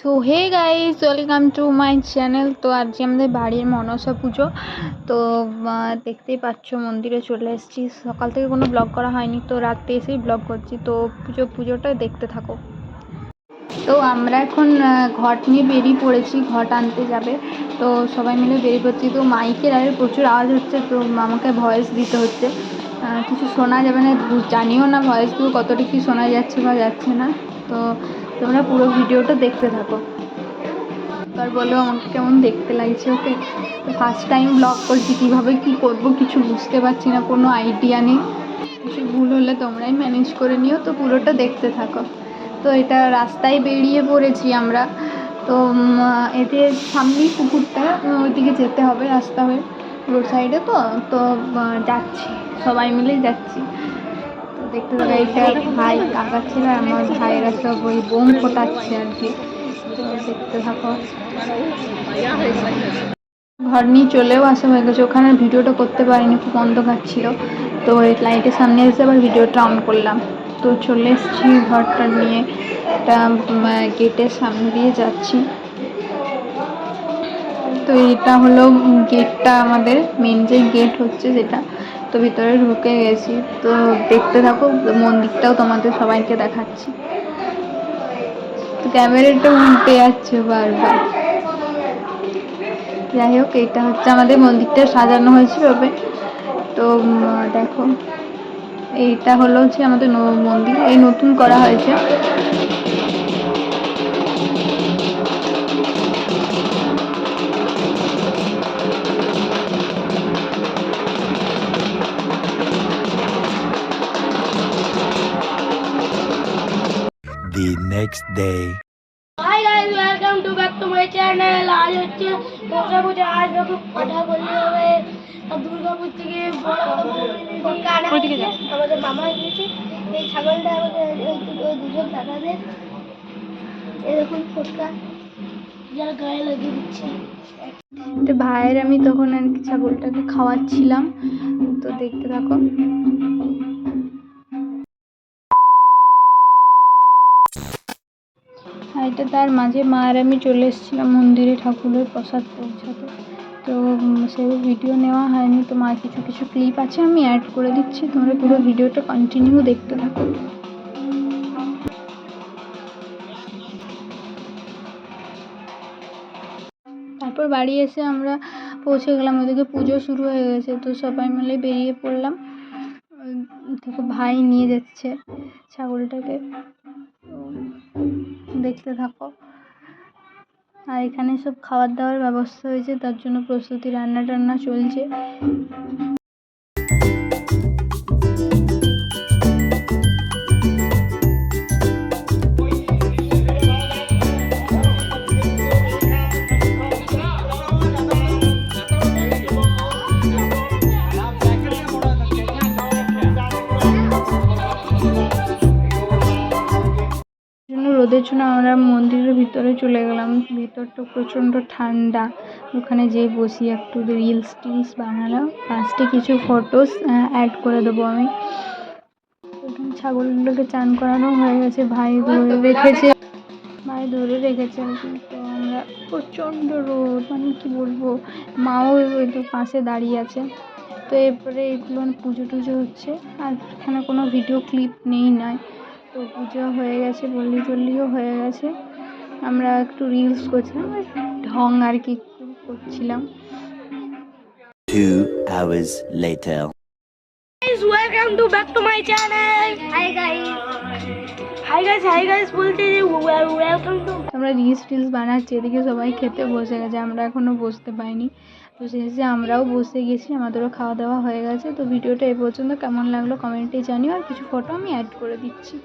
So hey guys, welcome to my channel. তো আজকে আমাদের বাড়ির মনসা পুজো। তো দেখতেই পাচ্ছ মন্দিরে চলে এসেছি। সকাল থেকে কোনো ব্লগ করা হয়নি, তো রাত্রে এসেই ব্লগ করছি। তো পুজোটা দেখতে থাকো। তো আমরা এখন ঘট নিয়ে বেরিয়ে পড়েছি, ঘট আনতে যাবে। তো সবাই মিলে বেরিয়ে পড়ছি। তো মাইকের আরে প্রচুর আওয়াজ হচ্ছে, তো আমাকে ভয়েস দিতে হচ্ছে। কিছু শোনা যাবে না, জানিও না ভয়েসগুলো কতটা কি শোনা যাচ্ছে বা যাচ্ছে না। তো তোমরা পুরো ভিডিওটা দেখতে থাকো, আর বলো আমাকে কেমন দেখতে লাগছে। ওকে, তো ফার্স্ট টাইম ব্লগ করছি, কীভাবে কী করবো কিছু বুঝতে পারছি না, কোনো আইডিয়া নেই। কিছু ভুল হলে তোমরাই ম্যানেজ করে নিও। তো পুরোটা দেখতে থাকো। তো এটা রাস্তায় বেরিয়ে পড়েছি আমরা। তো এতে সামনেই পুকুরটা, ওইদিকে যেতে হবে রাস্তা হয়ে, রোড সাইডে। তো তো যাচ্ছি, সবাই মিলেই যাচ্ছি। তো দেখতে থাকো। এটা ভাই, কাকা ছিল, আমার ভাইয়েরা সব ওই বোম ফোটাচ্ছে আর কি। তো দেখতে থাকো। ঘর নিয়ে চলেও আসা হয়ে গেছে, ওখানে ভিডিওটা করতে পারিনি, খুব অন্ধকার ছিল। তো এই লাইটের সামনে এসে আবার ভিডিওটা অন করলাম। তো চলে এসেছি ঘরটা নিয়ে, একটা গেটের সামনে দিয়ে যাচ্ছি। তো এটা হলো গেটটা, আমাদের মেন যে গেট হচ্ছে যেটা। তো ভিতরে ঢুকে গেছি। তো দেখতে থাকো, মন্দিরটাও তোমাদের সবাইকে দেখাচ্ছি। তো ক্যামেরাটা উল্টে যাচ্ছে বারবার। যাই হোক, এটা হচ্ছে আমাদের মন্দিরটা সাজানো হয়েছে ভাবে। তো দেখো, এইটা হলো হচ্ছে আমাদের মন্দির, এই নতুন করা হয়েছে। The next day. Hi guys, welcome to back to my channel. आज হচ্ছে মনসা পূজা। আজ দেখো কথা বলতে হবে। দুর্গাপুর থেকে আমাদের মামা এনেছে এই ছাগলটা, আমাদের ওই দুজন দাদাদের। এরকম ফটকা যারা গায়ে লাগিয়ে দিচ্ছে। তো ভাইয়ের আমি তখন আর কি ছাগলটাকে খাওয়াচ্ছিলাম। তো দেখতে থাকো। আর এটা তার মাঝে মা আর আমি চলে এসেছিলাম মন্দিরে ঠাকুরের প্রসাদ পৌঁছাতে। তো সেই ভিডিও নেওয়া হয়নি। তো মার কিছু কিছু ক্লিপ আছে, আমি অ্যাড করে দিচ্ছি, তোমরা পুরো ভিডিওটা কন্টিনিউ দেখতে থাকো। তারপর বাড়ি এসে আমরা পৌঁছে গেলাম, ওদিকে পুজো শুরু হয়ে গেছে। তো সবাই মিলে বেরিয়ে পড়লাম। দেখো ভাই নিয়ে যাচ্ছে ছাগলটাকে, দেখতে থাকো। আর এখানে সব খাবার দাবার ব্যবস্থা হয়েছে, তার জন্য প্রস্তুতি, রান্না টান্না চলছে। রোদের জন্য আমরা মন্দিরের ভিতরে চলে গেলাম। ভিতরটা প্রচণ্ড ঠান্ডা। ওখানে যেয়ে বসি, একটু রিলস টিলস বানালাম, লাস্টে কিছু ফটোস অ্যাড করে দেবো আমি। এখানে ছাগলগুলোকে চান করানো হয়ে গেছে, ভাই ধরে রেখেছে আর কি। তো আমরা প্রচণ্ড রোদ, মানে কি বলবো, মাও ওই তো পাশে দাঁড়িয়ে আছে। তো এরপরে এগুলো পুজো টুজো হচ্ছে, আর এখানে কোনো ভিডিও ক্লিপ নেই নয়। তো পুজো হয়ে গেছে, বললি টল্লিও হয়ে গেছে। আমরা একটু রিলস করছিলাম, ঢং আর কি করছিলাম। 2 hours later. Guys, welcome to back to my channel. Hi guys. Hi guys বলতে ওয়েলকাম টু। আমরা রিলস বানাচ্ছি, এদিকে সবাই খেতে বসে গেছে, আমরা এখনো বসতে পাইনি। তো শেষে আমরাও বসে গেছি, আমাদেরও খাওয়া দাওয়া হয়ে গেছে। তো ভিডিওটা এ পর্যন্ত কেমন লাগলো কমেন্টে জানিও, আর কিছু ফটো আমি অ্যাড করে দিচ্ছি।